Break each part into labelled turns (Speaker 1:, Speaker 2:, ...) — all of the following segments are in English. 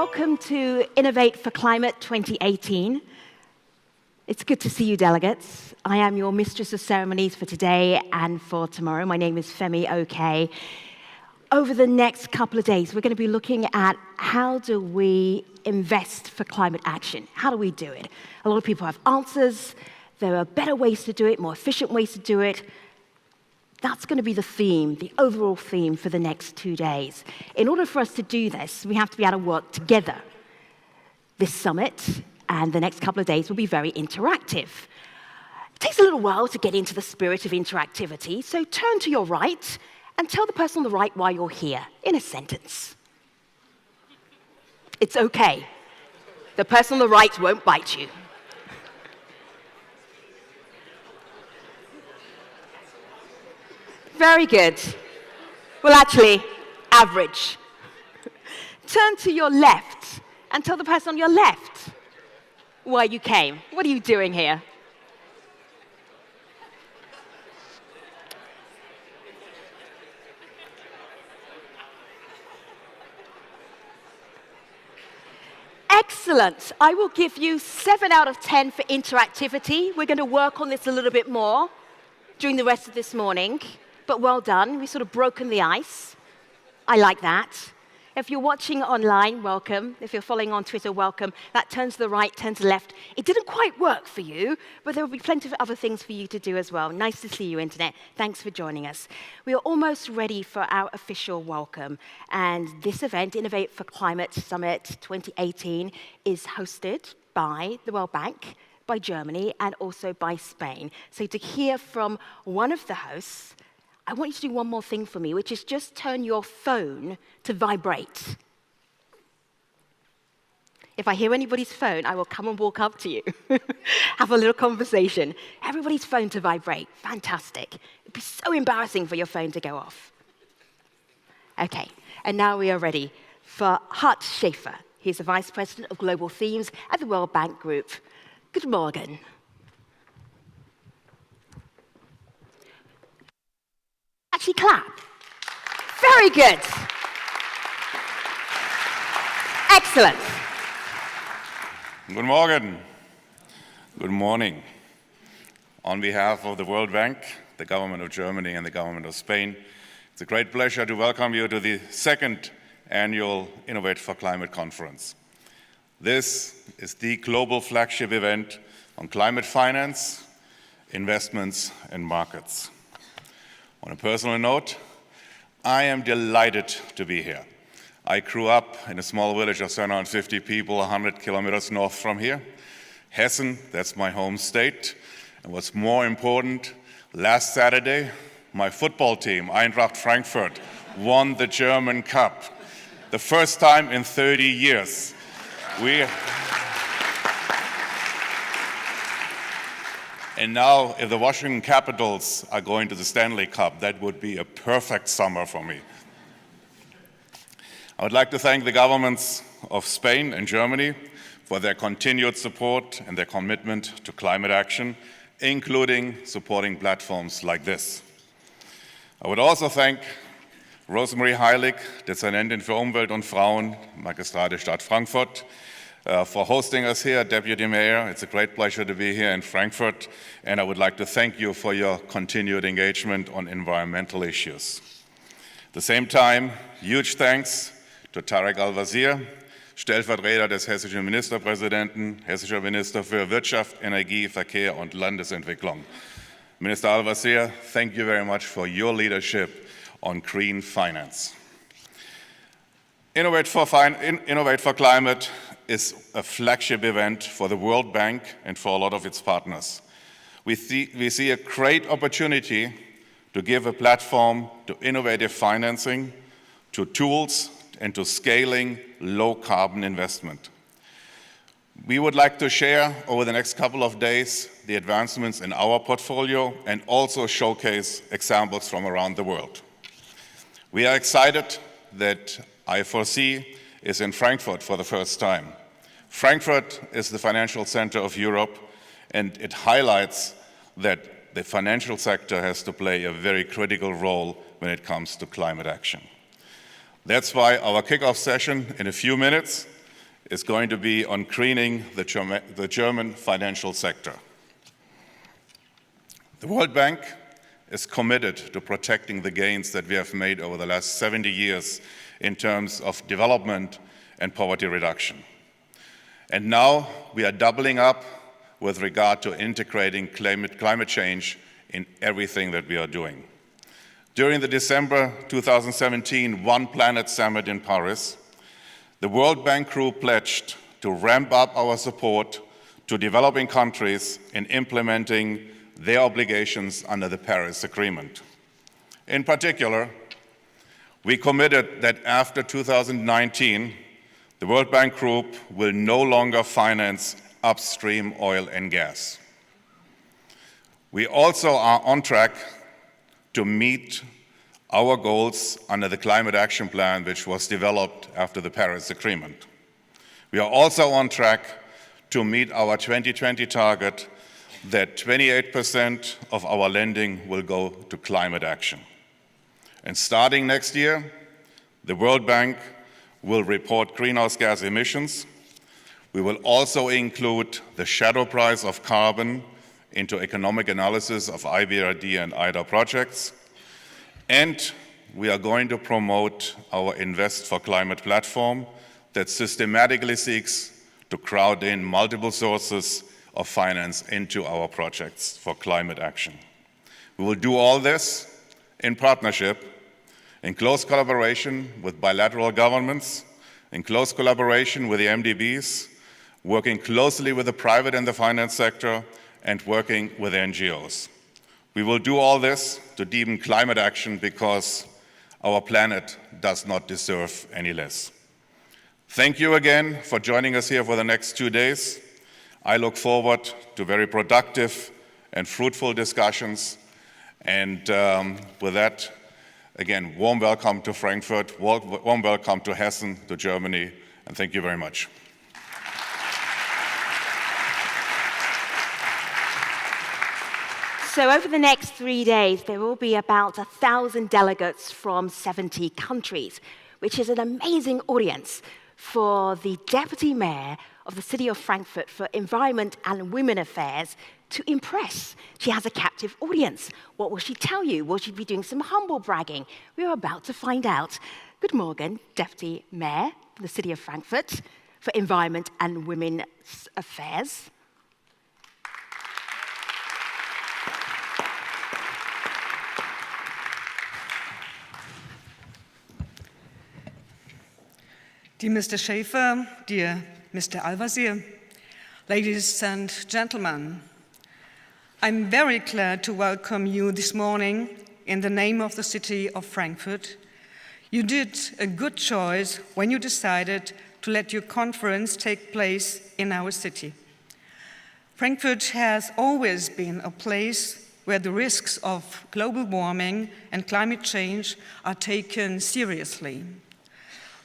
Speaker 1: welcome to Innovate4Climate 2018. It's good to see you, delegates. I am your mistress of ceremonies for today and for tomorrow. My name is Femi, OK. Over the next couple of days, we're going to be looking at how do we invest for climate action? How do we do it? A lot of people have answers. There are better ways to do it, more efficient ways to do it. That's going to be the theme, the overall theme for the next 2 days. In order for us to do this, we have to be able to work together. This summit and the next couple of days will be very interactive. It takes a little while to get into the spirit of interactivity, so turn to your right and tell the person on the right why you're here in a sentence. It's okay. The person on the right won't bite you. Very good. Well, actually, average. Turn to your left and tell the person on your left why you came. What are you doing here? Excellent. I will give you 7 out of 10 for interactivity. We're going to work on this a little bit more during the rest of this morning. But well done. We've sort of broken the ice. I like that. If you're watching online, welcome. If you're following on Twitter, welcome. That turn to the right, turn to the left. It didn't quite work for you, but there will be plenty of other things for you to do as well. Nice to see you, Internet. Thanks for joining us. We are almost ready for our official welcome. And this event, Innovate4Climate Summit 2018, is hosted by the World Bank, by Germany, and also by Spain. So to hear from one of the hosts, I want you to do one more thing for me, which is just turn your phone to vibrate. If I hear anybody's phone, I will come and walk up to you. Have a little conversation. Everybody's phone to vibrate. Fantastic. It'd be so embarrassing for your phone to go off. OK, and now we are ready for Schafer. He's the Vice President of Global Themes at the World Bank Group. Good morning. Actually clap. Very good. Excellent.
Speaker 2: Good morning. Good morning. On behalf of the World Bank, the government of Germany, and the government of Spain, it's a great pleasure to welcome you to the 2nd annual Innovate4Climate conference. This is the global flagship event on climate finance, investments, and markets. On a personal note, I am delighted to be here. I grew up in a small village of 750 people, 100 kilometers north from here. Hessen, that's my home state. And what's more important, last Saturday, my football team, Eintracht Frankfurt, won the German Cup. The first time in 30 years. And now, if the Washington Capitals are going to the Stanley Cup, that would be a perfect summer for me. I would like to thank the governments of Spain and Germany for their continued support and their commitment to climate action, including supporting platforms like this. I would also thank Rosemarie Heilig, Dezernentin für Umwelt und Frauen, Magistrat der Stadt Frankfurt, for hosting us here, Deputy Mayor. It's a great pleasure to be here in Frankfurt, and I would like to thank you for your continued engagement on environmental issues. At the same time, huge thanks to Tarek Al-Wazir, Stellvertreter des hessischen Ministerpräsidenten, hessischer Minister für Wirtschaft, Energie, Verkehr und Landesentwicklung. Minister Al-Wazir, thank you very much for your leadership on green finance. Innovate4Climate is a flagship event for the World Bank and for a lot of its partners. We see a great opportunity to give a platform to innovative financing, to tools, and to scaling low-carbon investment. We would like to share over the next couple of days the advancements in our portfolio and also showcase examples from around the world. We are excited that I4C is in Frankfurt for the first time. Frankfurt is the financial center of Europe, and it highlights that the financial sector has to play a very critical role when it comes to climate action. That's why our kickoff session in a few minutes is going to be on greening the German financial sector. The World Bank is committed to protecting the gains that we have made over the last 70 years in terms of development and poverty reduction. And now we are doubling up with regard to integrating climate change in everything that we are doing. During the December 2017 One Planet Summit in Paris, the World Bank Group pledged to ramp up our support to developing countries in implementing their obligations under the Paris Agreement. In particular, we committed that after 2019, the World Bank Group will no longer finance upstream oil and gas. We also are on track to meet our goals under the Climate Action Plan, which was developed after the Paris Agreement. We are also on track to meet our 2020 target that 28% of our lending will go to climate action. And starting next year, the World Bank will report greenhouse gas emissions. We will also include the shadow price of carbon into economic analysis of IBRD and IDA projects. And we are going to promote our Invest4Climate platform that systematically seeks to crowd in multiple sources of finance into our projects for climate action. We will do all this in partnership, in close collaboration with bilateral governments, in close collaboration with the MDBs, working closely with the private and the finance sector, and working with NGOs. We will do all this to deepen climate action because our planet does not deserve any less. Thank you again for joining us here for the next 2 days. I look forward to very productive and fruitful discussions. And with that, again, warm welcome to Frankfurt, warm welcome to Hessen, to Germany, and thank you very much.
Speaker 1: So over the next 3 days, there will be about 1,000 delegates from 70 countries, which is an amazing audience for the Deputy Mayor of the City of Frankfurt for Environment and Women Affairs to impress. She has a captive audience. What will she tell you? Will she be doing some humble bragging? We are about to find out. Good morning, Deputy Mayor of the City of Frankfurt for Environment and Women's Affairs.
Speaker 3: Dear Mr. Schafer, dear Mr. Al-Wazir, ladies and gentlemen, I'm very glad to welcome you this morning in the name of the city of Frankfurt. You did a good choice when you decided to let your conference take place in our city. Frankfurt has always been a place where the risks of global warming and climate change are taken seriously.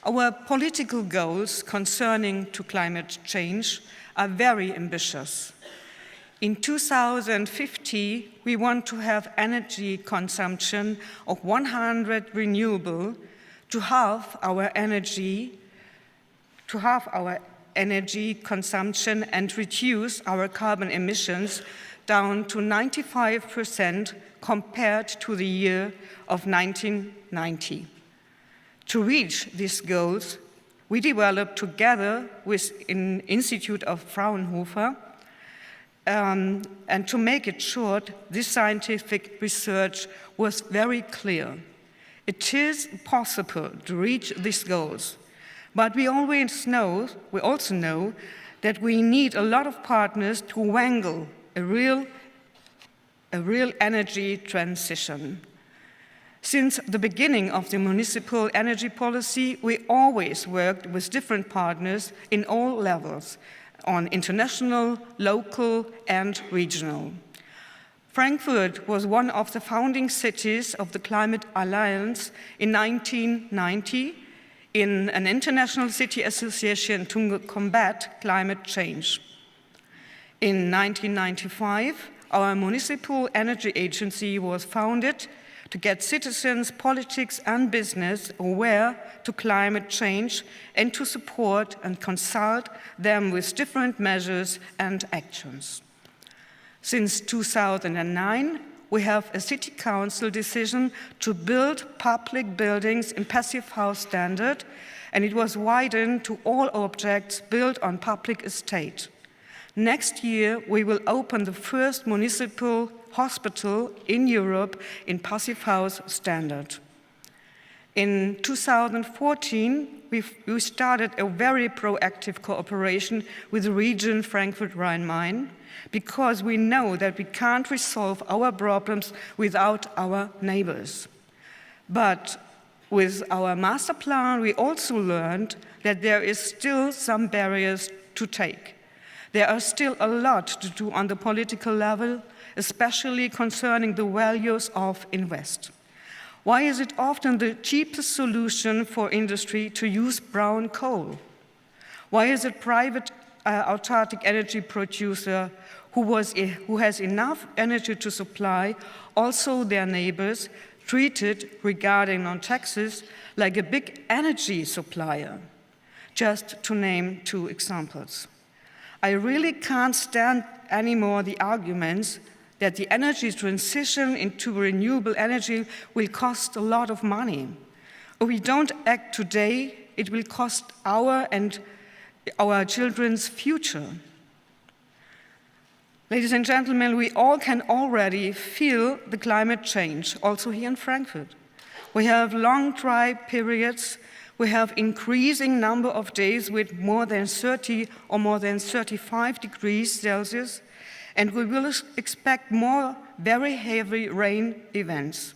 Speaker 3: Our political goals concerning to climate change are very ambitious. In 2050, we want to have energy consumption of 100 renewable, to halve our energy consumption and reduce our carbon emissions down to 95% compared to the year of 1990. To reach these goals, we developed together with an Institute of Fraunhofer, and to make it short, this scientific research was very clear. It is possible to reach these goals, but we also know that we need a lot of partners to wangle a real energy transition. Since the beginning of the municipal energy policy, we always worked with different partners in all levels, on international, local, and regional. Frankfurt was one of the founding cities of the Climate Alliance in 1990 in an international city association to combat climate change. In 1995, our municipal energy agency was founded to get citizens, politics, and business aware to climate change and to support and consult them with different measures and actions. Since 2009, we have a city council decision to build public buildings in passive house standard, and it was widened to all objects built on public estate. Next year, we will open the first municipal hospital in Europe in passive house standard. In 2014, we started a very proactive cooperation with the region Frankfurt-Rhine-Main, because we know that we can't resolve our problems without our neighbors. But with our master plan, we also learned that there is still some barriers to take. There are still a lot to do on the political level, especially concerning the values of invest. Why is it often the cheapest solution for industry to use brown coal? Why is it private autarkic energy producer who has enough energy to supply also their neighbors treated regarding non-taxes like a big energy supplier? Just to name two examples. I really can't stand anymore the arguments that the energy transition into renewable energy will cost a lot of money. If we don't act today, it will cost our and our children's future. Ladies and gentlemen, we all can already feel the climate change, also here in Frankfurt. We have long dry periods. We have increasing number of days with more than 30 or more than 35 degrees Celsius, and we will expect more very heavy rain events.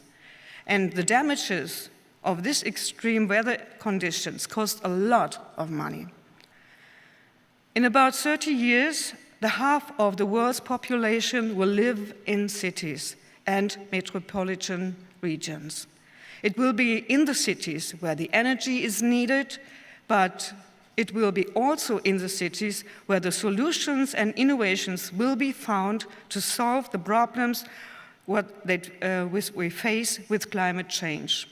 Speaker 3: And the damages of these extreme weather conditions cost a lot of money. In about 30 years, the half of the world's population will live in cities and metropolitan regions. It will be in the cities where the energy is needed, but it will be also in the cities where the solutions and innovations will be found to solve the problems we face with climate change.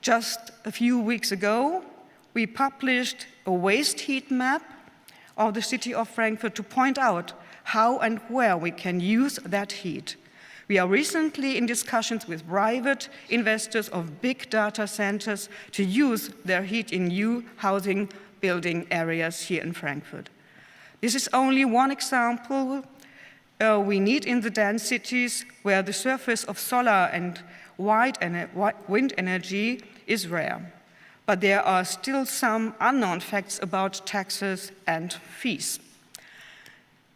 Speaker 3: Just a few weeks ago, we published a waste heat map of the city of Frankfurt to point out how and where we can use that heat. We are recently in discussions with private investors of big data centers to use their heat in new housing building areas here in Frankfurt. This is only one example we need in the dense cities where the surface of solar and wind energy is rare. But there are still some unknown facts about taxes and fees.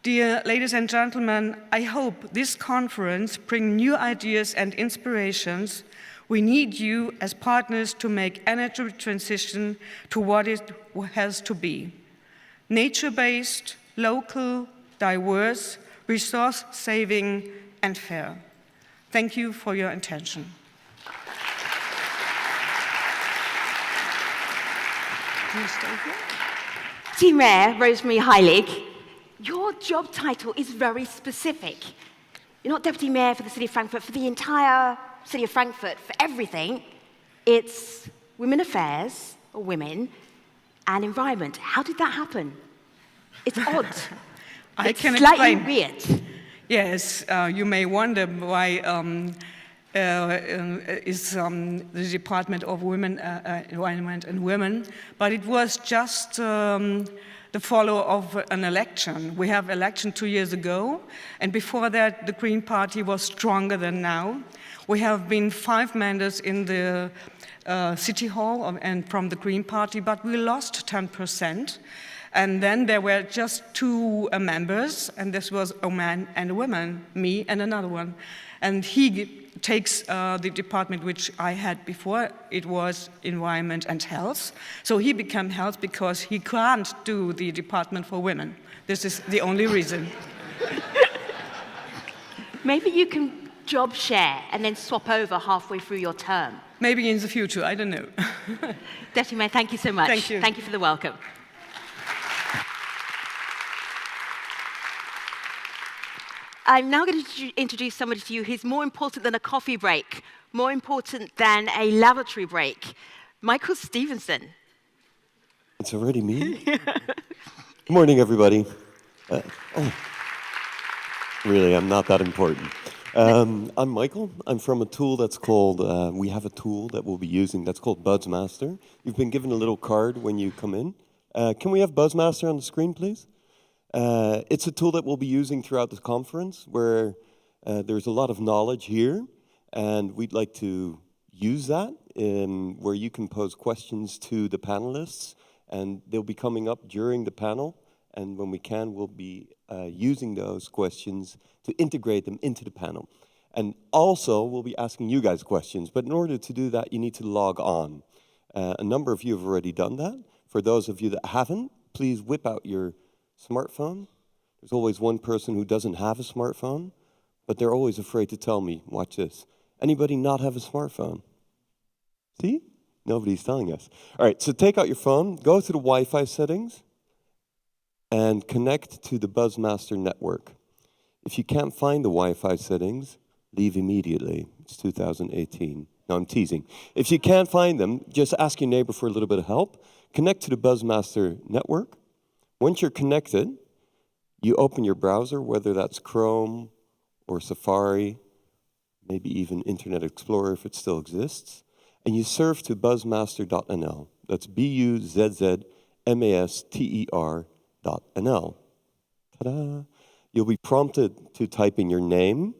Speaker 3: Dear ladies and gentlemen, I hope this conference brings new ideas and inspirations. We need you as partners to make energy transition to what it has to be. Nature-based, local, diverse, resource-saving, and fair. Thank you for your attention.
Speaker 1: Team Mayor Rosemarie Heilig, your job title is very specific. You're not Deputy Mayor for the City of Frankfurt, for the entire City of Frankfurt, for everything. It's Women Affairs, or Women, and Environment. How did that happen? It's odd.
Speaker 3: I can
Speaker 1: slightly
Speaker 3: explain.
Speaker 1: Weird.
Speaker 3: Yes, you may wonder why is the Department of Women, Environment and Women, but it was just the follow of an election. We have election 2 years ago, and before that, the Green Party was stronger than now. We have been 5 members in the City Hall and from the Green Party, but we lost 10%. And then there were just 2 members, and this was a man and a woman, me and another one. And he takes the department which I had before. It was Environment and Health. So he became Health because he can't do the Department for Women. This is the only reason.
Speaker 1: Maybe you can job share and then swap over halfway through your term.
Speaker 3: Maybe in the future, I don't know.
Speaker 1: Deputy Mayor, thank you so much.
Speaker 3: Thank you.
Speaker 1: Thank you for the welcome. I'm now going to introduce somebody to you who's more important than a coffee break, more important than a lavatory break. Michael Stevenson.
Speaker 4: It's already me? Good morning, everybody. Really, I'm not that important. I'm Michael. I'm from a tool that's called, we have a tool that we'll be using that's called Buzzmaster. You've been given a little card when you come in. Can we have Buzzmaster on the screen, please? It's a tool that we'll be using throughout this conference where there's a lot of knowledge here, and we'd like to use that where you can pose questions to the panelists, and they'll be coming up during the panel, and when we can, we'll be using those questions to integrate them into the panel. And also, we'll be asking you guys questions, but in order to do that, you need to log on. A number of you have already done that. For those of you that haven't, please whip out your smartphone. There's always one person who doesn't have a smartphone, but they're always afraid to tell me, watch this. Anybody not have a smartphone? See? Nobody's telling us. All right, so take out your phone, go to the Wi-Fi settings, and connect to the Buzzmaster network. If you can't find the Wi-Fi settings, leave immediately. It's 2018. No, I'm teasing. If you can't find them, just ask your neighbor for a little bit of help. Connect to the Buzzmaster network. Once you're connected, you open your browser, whether that's Chrome or Safari, maybe even Internet Explorer if it still exists, and you surf to buzzmaster.nl. That's buzzmaster.nl. Ta-da! You'll be prompted to type in your name.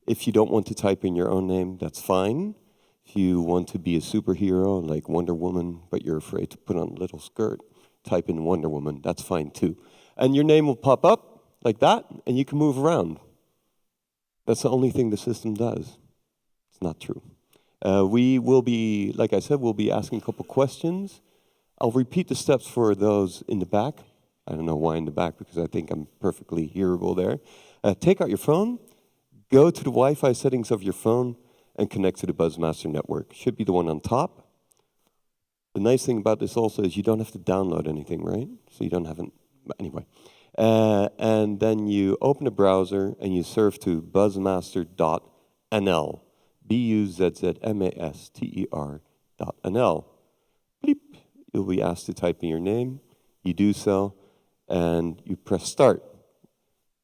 Speaker 4: If you don't want to type in your own name, that's fine. If you want to be a superhero like Wonder Woman, but you're afraid to put on a little skirt, type in Wonder Woman, that's fine too. And your name will pop up like that, and you can move around. That's the only thing the system does. It's not true. We will be, like I said, we'll be asking a couple questions. I'll repeat the steps for those in the back. I don't know why in the back, because I think I'm perfectly hearable there. Take out your phone, go to the Wi-Fi settings of your phone, and connect to the Buzzmaster network. Should be the one on top. The nice thing about this also is you don't have to download anything, right? So you don't have anyway. And then you open a browser and you surf to buzzmaster.nl. buzzmaster.nl. Bleep. You'll be asked to type in your name. You do so, and you press start.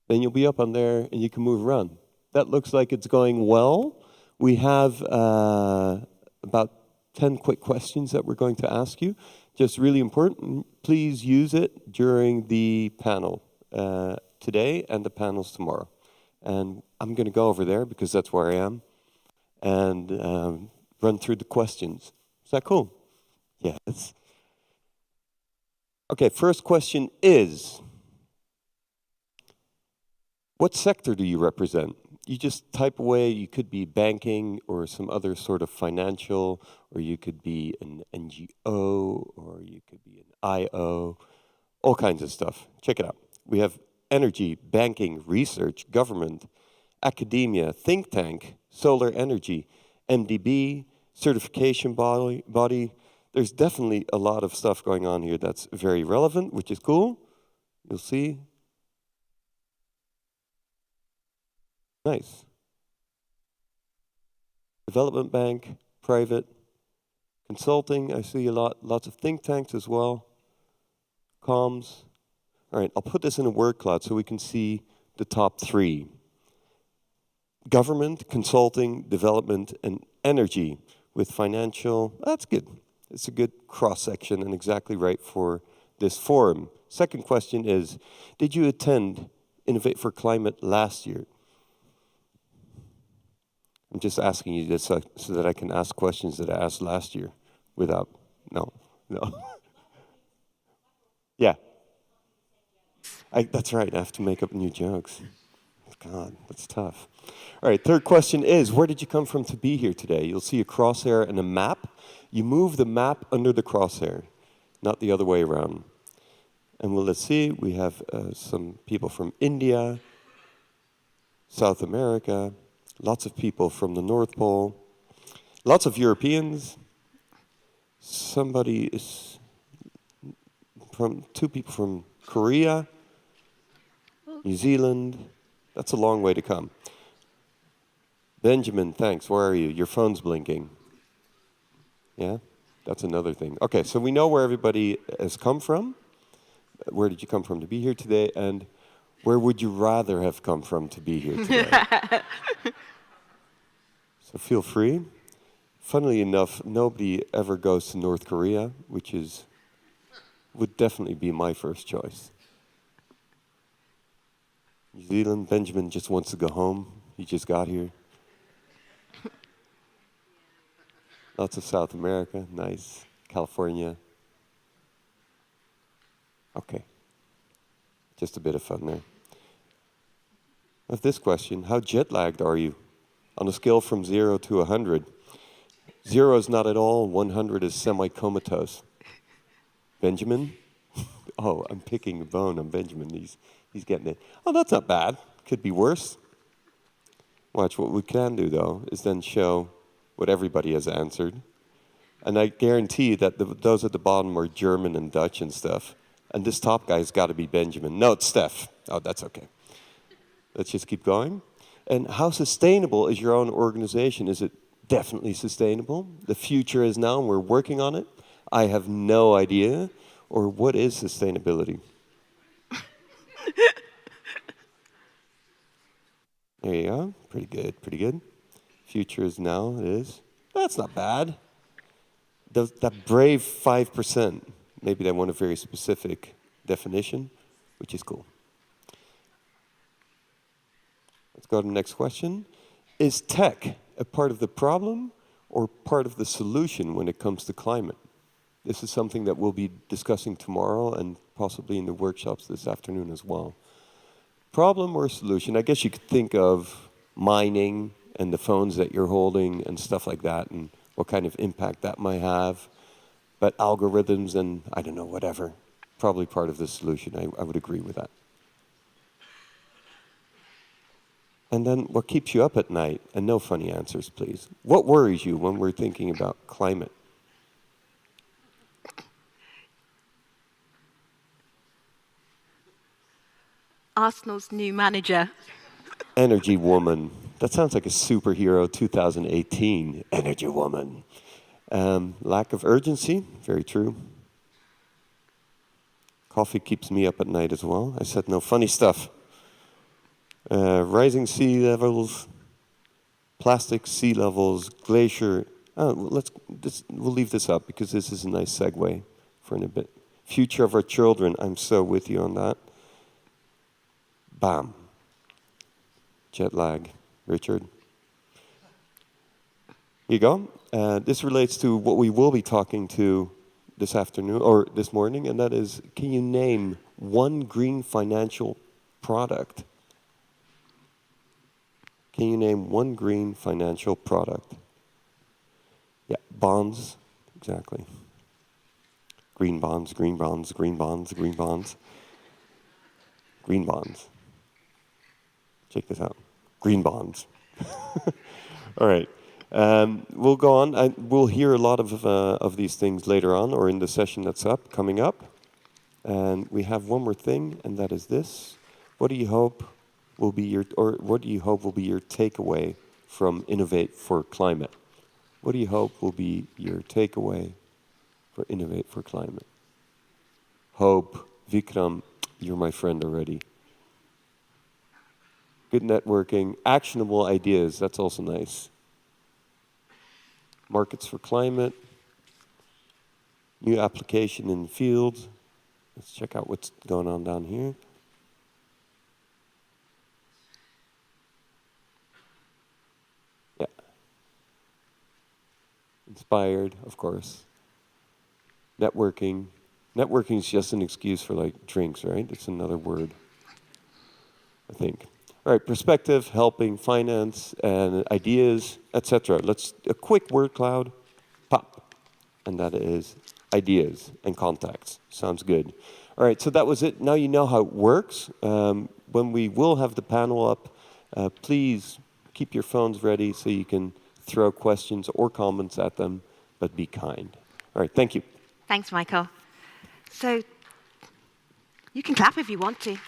Speaker 4: Then you'll be up on there and you can move around. That looks like it's going well. We have about 10 quick questions that we're going to ask you. Just really important, please use it during the panel today and the panels tomorrow. And I'm going to go over there because that's where I am and run through the questions. Is that cool? Yes. Okay, first question is, what sector do you represent? You just type away, you could be banking or some other sort of financial, or you could be an NGO, or you could be an IO, all kinds of stuff. Check it out. We have energy, banking, research, government, academia, think tank, solar energy, MDB, certification body. There's definitely a lot of stuff going on here that's very relevant, which is cool. You'll see. Nice. Development bank, private, consulting. I see lots of think tanks as well. Comms. All right, I'll put this in a word cloud so we can see the top three. Government, consulting, development, and energy with financial. That's good. It's a good cross-section and exactly right for this forum. Second question is, did you attend Innovate4Climate last year? I'm just asking you this so that I can ask questions that I asked last year without, no. Yeah. That's right, I have to make up new jokes. God, that's tough. All right, third question is, where did you come from to be here today? You'll see a crosshair and a map. You move the map under the crosshair, not the other way around. And well, let's see, we have some people from India, South America, lots of people from the North Pole, lots of Europeans. Somebody is two people from Korea, New Zealand, That's a long way to come. Benjamin, thanks. Where are you? Your phone's blinking. Yeah? That's another thing. Okay, so we know where everybody has come from. Where did you come from to be here today? And where would you rather have come from to be here today? So feel free. Funnily enough, nobody ever goes to North Korea, which would definitely be my first choice. New Zealand, Benjamin just wants to go home. He just got here. Lots of South America, nice. California. Okay. Just a bit of fun there. With this question, how jet lagged are you? On a scale from 0 to 100. 0 is not at all, 100 is semi-comatose. Benjamin? Oh, I'm picking a bone on Benjamin. He's getting it. Oh, that's not bad. Could be worse. Watch, what we can do, though, is then show what everybody has answered. And I guarantee that those at the bottom are German and Dutch and stuff. And this top guy's got to be Benjamin. No, it's Steph. Oh, that's okay. Let's just keep going. And how sustainable is your own organization? Is it definitely sustainable? The future is now, and we're working on it. I have no idea. Or what is sustainability? There you go. Pretty good, pretty good. Future is now, it is. That's not bad. That brave 5%, maybe they want a very specific definition, which is cool. Let's go to the next question. Is tech a part of the problem or part of the solution when it comes to climate? This is something that we'll be discussing tomorrow and possibly in the workshops this afternoon as well. Problem or solution? I guess you could think of mining and the phones that you're holding and stuff like that and what kind of impact that might have. But algorithms and, I don't know, whatever, probably part of the solution. I would agree with that. And then what keeps you up at night? And no funny answers, please. What worries you when we're thinking about climate?
Speaker 1: Arsenal's new manager.
Speaker 4: Energy woman. That sounds like a superhero 2018. Energy woman. Lack of urgency. Very true. Coffee keeps me up at night as well. I said no funny stuff. Rising sea levels, plastic sea levels, glacier. We'll leave this up because this is a nice segue for in a bit. Future of our children. I'm so with you on that. Bam. Jet lag. Richard. Here you go. This relates to what we will be talking to this afternoon or this morning, and that is, can you name one green financial product? Can you name one green financial product? Yeah, bonds, exactly. Green bonds, green bonds, green bonds, green bonds. Green bonds. Check this out. Green bonds. All right. We'll go on. We'll hear a lot of these things later on or in the session that's coming up. And we have one more thing, and that is this. What do you hope will be your takeaway from Innovate4Climate? What do you hope will be your takeaway for Innovate4Climate? Hope, Vikram, you're my friend already. Good networking, actionable ideas, that's also nice. Markets for climate, new application in the field. Let's check out what's going on down here. Yeah. Inspired, of course. Networking. Networking is just an excuse for like drinks, right? It's another word, I think. All right, perspective, helping, finance, and ideas, etc. Let's a quick word cloud, pop, and that is ideas and contacts. Sounds good. All right, so that was it. Now you know how it works. When we will have the panel up, please keep your phones ready so you can throw questions or comments at them, but be kind. All right, thank you.
Speaker 1: Thanks, Michael. So you can clap if you want to.